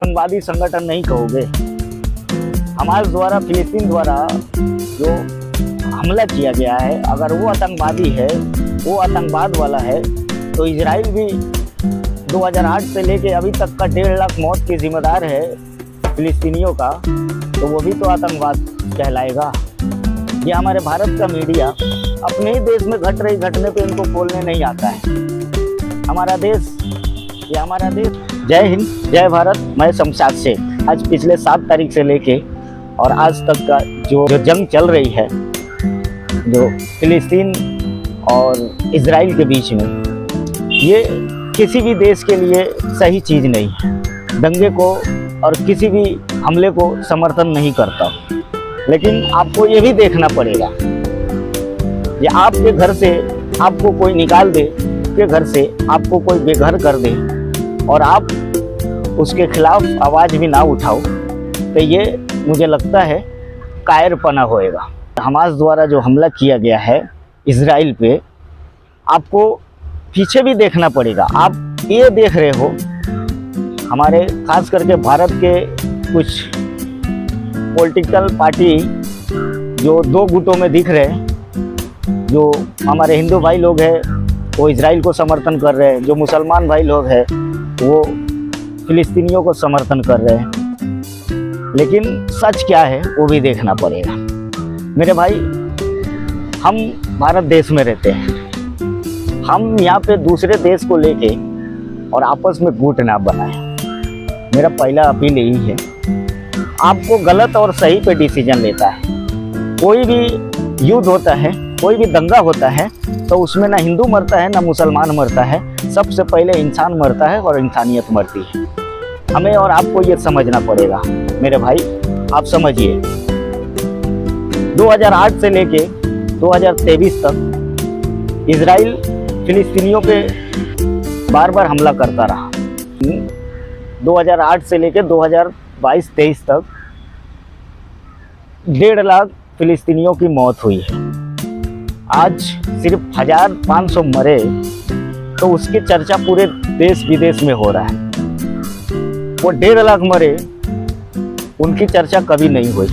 आतंकवादी संगठन नहीं कहोगे। हमारे द्वारा फिलिस्तीन द्वारा जो हमला किया गया है, अगर वो आतंकवादी है, वो आतंकवाद वाला है, तो इजराइल भी 2008 से लेके अभी तक का 1.5 लाख मौत के जिम्मेदार है फिलिस्तीनियों का, तो वो भी तो आतंकवाद कहलाएगा। ये हमारे भारत का मीडिया अपने ही देश में घट रही घटने पे इनको बोलने नहीं आता है। हमारा देश, ये हमारा देश। जय हिंद, जय भारत। मैं शमशाद शेख। आज पिछले 7 तारीख से लेके और आज तक का जो जंग चल रही है, जो फिलिस्तीन और इजराइल के बीच में, ये किसी भी देश के लिए सही चीज़ नहीं है। दंगे को और किसी भी हमले को समर्थन नहीं करता, लेकिन आपको ये भी देखना पड़ेगा कि आपके घर से आपको कोई निकाल दे, के घर से आपको कोई बेघर कर दे और आप उसके खिलाफ आवाज़ भी ना उठाओ, तो ये मुझे लगता है कायरपना होएगा। हमास द्वारा जो हमला किया गया है इजराइल पे, आपको पीछे भी देखना पड़ेगा। आप ये देख रहे हो, हमारे खास करके भारत के कुछ पॉलिटिकल पार्टी जो 2 गुटों में दिख रहे हैं, जो हमारे हिंदू भाई लोग हैं वो इजराइल को समर्थन कर रहे हैं, जो मुसलमान भाई लोग हैं वो फिलिस्तीनियों को समर्थन कर रहे हैं। लेकिन सच क्या है वो भी देखना पड़ेगा। मेरे भाई, हम भारत देश में रहते हैं, हम यहाँ पे दूसरे देश को लेके और आपस में गुट ना बनाए। मेरा पहला अपील यही है, आपको गलत और सही पे डिसीजन लेता है। कोई भी युद्ध होता है, कोई भी दंगा होता है, तो उसमें ना हिंदू मरता है ना मुसलमान मरता है, सबसे पहले इंसान मरता है और इंसानियत मरती है। हमें और आपको ये समझना पड़ेगा। मेरे भाई, आप समझिए, 2008 से लेके 2023 तक इजराइल फिलिस्तीनियों पे बार बार हमला करता रहा। 2008 से लेके 2022-23 तक 1.5 लाख फिलिस्तीनियों की मौत हुई है। आज सिर्फ 1500 मरे, तो उसकी चर्चा पूरे देश विदेश में हो रहा है। वो 1.5 लाख मरे, उनकी चर्चा कभी नहीं हुई।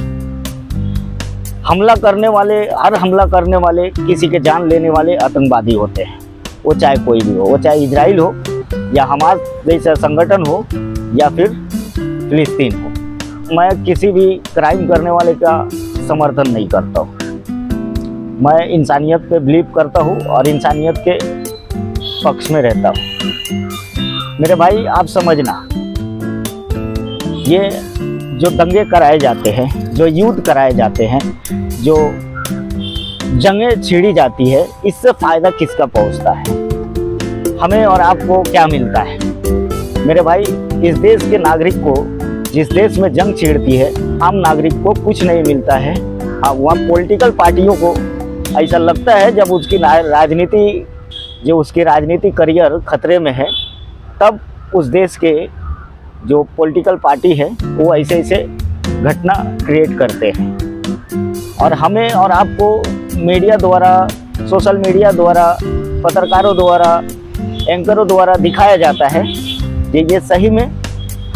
हमला करने वाले, हर हमला करने वाले किसी के जान लेने वाले आतंकवादी होते हैं, वो चाहे कोई भी हो, वो चाहे इजराइल हो या हमास जैसा संगठन हो या फिर फिलिस्तीन हो। मैं किसी भी क्राइम करने वाले का समर्थन नहीं करता हूँ। मैं इंसानियत पे बिलीव करता हूँ और इंसानियत के पक्ष में रहता हूँ। मेरे भाई, आप समझना, ये जो दंगे कराए जाते हैं, जो युद्ध कराए जाते हैं, जो जंगें छिड़ी जाती है, इससे फ़ायदा किसका पहुँचता है? हमें और आपको क्या मिलता है? मेरे भाई, इस देश के नागरिक को, जिस देश में जंग छिड़ती है, आम नागरिक को कुछ नहीं मिलता है। वहाँ पॉलिटिकल पार्टियों को ऐसा लगता है जब उसकी राजनीति, जो उसकी राजनीति करियर खतरे में है, तब उस देश के जो पॉलिटिकल पार्टी है वो ऐसे ऐसे घटना क्रिएट करते हैं। और हमें और आपको मीडिया द्वारा, सोशल मीडिया द्वारा, पत्रकारों द्वारा, एंकरों द्वारा दिखाया जाता है कि ये सही में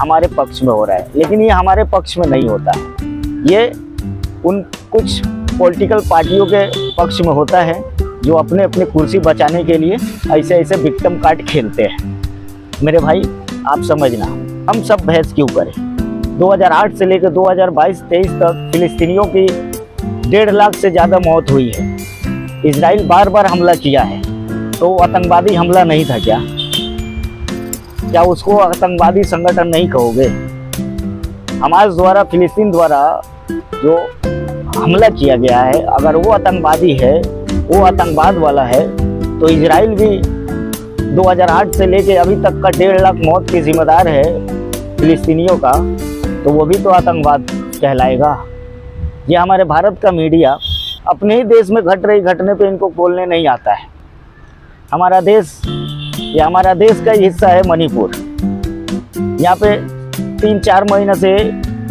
हमारे पक्ष में हो रहा है, लेकिन ये हमारे पक्ष में नहीं होता है। ये उन कुछ पॉलिटिकल पार्टियों के पक्ष में होता है जो अपने अपने कुर्सी बचाने के लिए ऐसे ऐसे विक्टिम कार्ड खेलते हैं। मेरे भाई, आप समझना, हम सब बहस क्यों करें। 2008 से लेकर 2022-23 तक फिलिस्तीनियों की 1.5 लाख से ज़्यादा मौत हुई है। इजराइल बार बार हमला किया है, तो आतंकवादी हमला नहीं था क्या? क्या उसको आतंकवादी संगठन नहीं कहोगे? हमारे द्वारा फिलिस्तीन द्वारा जो हमला किया गया है, अगर वो आतंकवादी है, वो आतंकवाद वाला है, तो इजराइल भी 2008 से लेके अभी तक का 1.5 लाख मौत के जिम्मेदार है फिलिस्तीनियों का, तो वो भी तो आतंकवाद कहलाएगा। ये हमारे भारत का मीडिया अपने ही देश में घट रही घटने पे इनको बोलने नहीं आता है। हमारा देश, ये हमारा देश का ही हिस्सा है मणिपुर। यहाँ पे 3-4 महीने से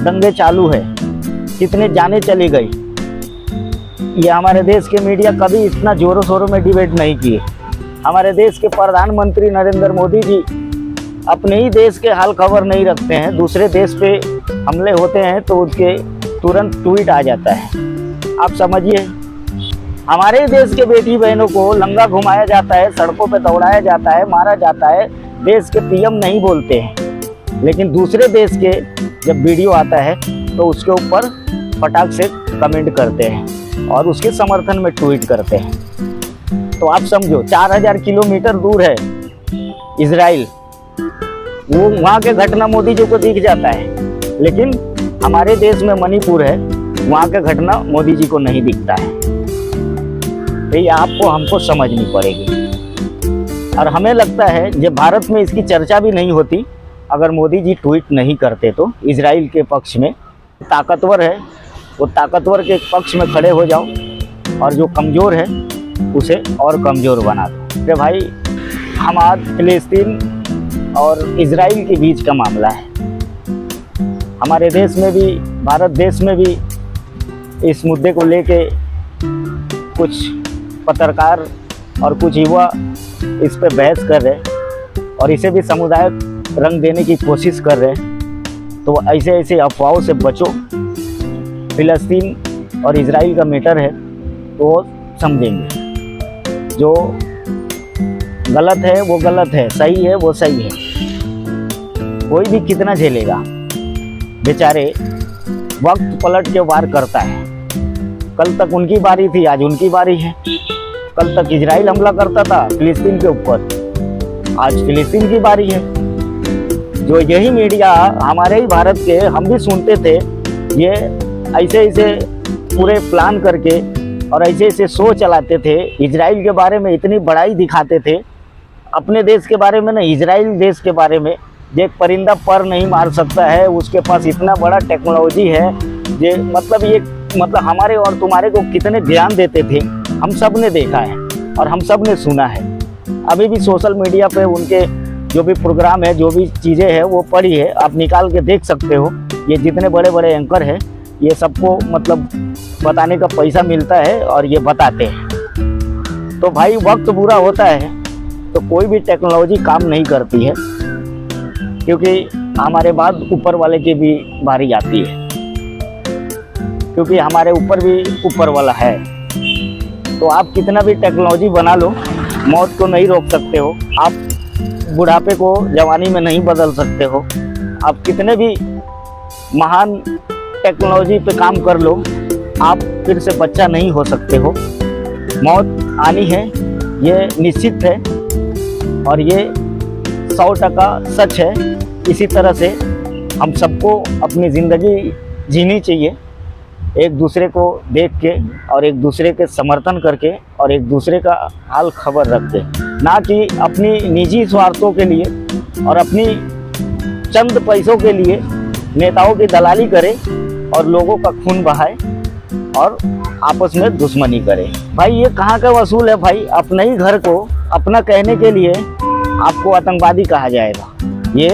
दंगे चालू है, कितने जाने चली गई। ये हमारे देश के मीडिया कभी इतना जोरों शोरों में डिबेट नहीं किए। हमारे देश के प्रधानमंत्री नरेंद्र मोदी जी अपने ही देश के हाल खबर नहीं रखते हैं, दूसरे देश पे हमले होते हैं तो उसके तुरंत ट्वीट आ जाता है। आप समझिए, हमारे देश के बेटी बहनों को लंगा घुमाया जाता है, सड़कों पे दौड़ाया जाता है, मारा जाता है, देश के पीएम नहीं बोलते हैं, लेकिन दूसरे देश के जब वीडियो आता है तो उसके ऊपर फटाक से कमेंट करते हैं और उसके समर्थन में ट्वीट करते हैं। तो आप समझो 4000 किलोमीटर दूर है इजराइल, वो वहाँ के घटना मोदी जी को दिख जाता है, लेकिन हमारे देश में मणिपुर है, वहाँ के घटना मोदी जी को नहीं दिखता है। तो ये आपको हमको समझनी पड़ेगी। और हमें लगता है जब भारत में इसकी चर्चा भी नहीं होती अगर मोदी जी ट्वीट नहीं करते तो। इजराइल के पक्ष में ताकतवर है, वो ताकतवर के पक्ष में खड़े हो जाओ और जो कमज़ोर है उसे और कमज़ोर बना दो। अरे भाई, हमाद फिलिस्तीन और इजराइल के बीच का मामला है। हमारे देश में भी, भारत देश में भी इस मुद्दे को लेके कुछ पत्रकार और कुछ युवा इस पे बहस कर रहे और इसे भी सामुदायिक रंग देने की कोशिश कर रहे हैं। तो ऐसे ऐसे अफवाहों से बचो। फिलिस्तीन और इजराइल का मैटर है तो समझेंगे, जो गलत है वो गलत है, सही है वो सही है। कोई भी कितना झेलेगा, बेचारे वक्त पलट के वार करता है। कल तक उनकी बारी थी, आज उनकी बारी है। कल तक इजराइल हमला करता था फिलिस्तीन के ऊपर, आज फिलिस्तीन की बारी है। जो यही मीडिया हमारे ही भारत के, हम भी सुनते थे, ये ऐसे ऐसे पूरे प्लान करके और ऐसे ऐसे शो चलाते थे, इजराइल के बारे में इतनी बड़ाई दिखाते थे, अपने देश के बारे में ना, इजराइल देश के बारे में। एक परिंदा पर नहीं मार सकता है, उसके पास इतना बड़ा टेक्नोलॉजी है। ये मतलब हमारे और तुम्हारे को कितने ध्यान देते थे, हम सब ने देखा है और हम सब ने सुना है। अभी भी सोशल मीडिया पे उनके जो भी प्रोग्राम है, जो भी चीज़ें हैं वो पड़ी है, आप निकाल के देख सकते हो। ये जितने बड़े बड़े एंकर हैं, ये सबको मतलब बताने का पैसा मिलता है और ये बताते हैं। तो भाई वक्त बुरा होता है तो कोई भी टेक्नोलॉजी काम नहीं करती है, क्योंकि हमारे बाद ऊपर वाले की भी बारी आती है, क्योंकि हमारे ऊपर भी ऊपर वाला है। तो आप कितना भी टेक्नोलॉजी बना लो, मौत को नहीं रोक सकते हो। आप बुढ़ापे को जवानी में नहीं बदल सकते हो। आप कितने भी महान टेक्नोलॉजी पे काम कर लो, आप फिर से बच्चा नहीं हो सकते हो। मौत आनी है, ये निश्चित है और ये 100% सच है। इसी तरह से हम सबको अपनी ज़िंदगी जीनी चाहिए, एक दूसरे को देख के और एक दूसरे के समर्थन करके और एक दूसरे का हाल खबर रख के, ना कि अपनी निजी स्वार्थों के लिए और अपनी चंद पैसों के लिए नेताओं की दलाली करे और लोगों का खून बहाए और आपस में दुश्मनी करे। भाई ये कहाँ का वसूल है भाई? अपने ही घर को अपना कहने के लिए आपको आतंकवादी कहा जाएगा। ये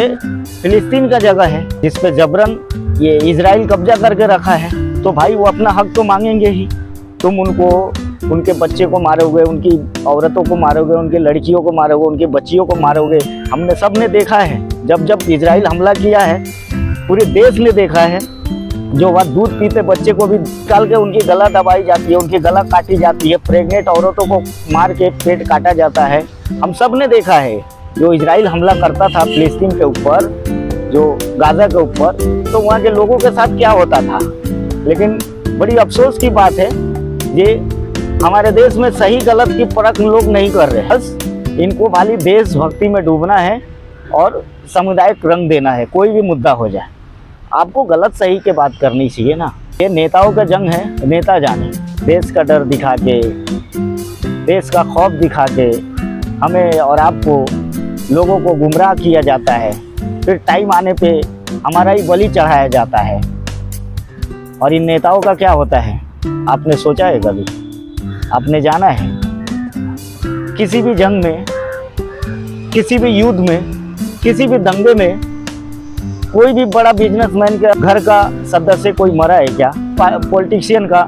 फिलिस्तीन का जगह है जिस पे जबरन ये इजराइल कब्जा करके रखा है, तो भाई वो अपना हक तो मांगेंगे ही। तुम उनको, उनके बच्चे को मारोगे, उनकी औरतों को मारोगे, उनकी लड़कियों को मारोगे, उनकी बच्चियों को मारोगे। हमने सब ने देखा है, जब जब इजराइल हमला किया है पूरे देश ने देखा है। जो वह दूध पीते बच्चे को भी निकाल के उनकी गला दबाई जाती है, उनकी गला काटी जाती है, प्रेग्नेंट औरतों को मार के पेट काटा जाता है। हम सब ने देखा है जो इजराइल हमला करता था फिलिस्तीन के ऊपर, जो गाजा के ऊपर, तो वहाँ के लोगों के साथ क्या होता था। लेकिन बड़ी अफसोस की बात है, ये हमारे देश में सही गलत की परख लोग नहीं कर रहे। बस इनको खाली देशभक्ति में डूबना है और सामुदायिक रंग देना है, कोई भी मुद्दा हो जाए। आपको गलत सही के बात करनी चाहिए ना। ये नेताओं का जंग है, नेता जाने। देश का डर दिखा के, देश का खौफ दिखा के हमें और आपको, लोगों को गुमराह किया जाता है। फिर टाइम आने पे हमारा ही बलि चढ़ाया जाता है। और इन नेताओं का क्या होता है, आपने सोचा है कभी? आपने जाना है किसी भी जंग में, किसी भी युद्ध में, किसी भी दंगे में कोई भी बड़ा बिजनेसमैन के घर का सदस्य कोई मरा है क्या? पॉलिटिशियन का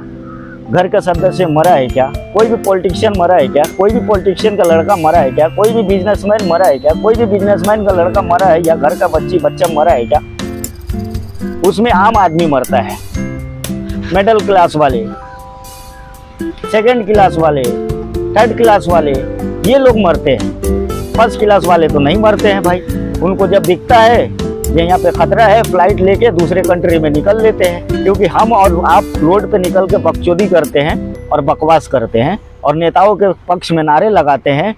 घर का सदस्य मरा है क्या, कोई भी पॉलिटिशियन मरा है क्या, कोई भी पॉलिटिशियन का लड़का मरा है क्या, कोई भी बिजनेसमैन मरा है क्या, कोई भी बिजनेसमैन का लड़का मरा है या घर का बच्चा मरा है क्या? उसमें आम आदमी मरता है। मिडिल क्लास वाले, सेकंड क्लास वाले, थर्ड क्लास वाले, ये लोग मरते हैं। फर्स्ट क्लास वाले तो नहीं मरते हैं भाई। उनको जब दिखता है ये यहाँ पे खतरा है, फ्लाइट लेके दूसरे कंट्री में निकल लेते हैं, क्योंकि हम और आप रोड पे निकल के बकचोदी करते हैं और बकवास करते हैं और नेताओं के पक्ष में नारे लगाते हैं।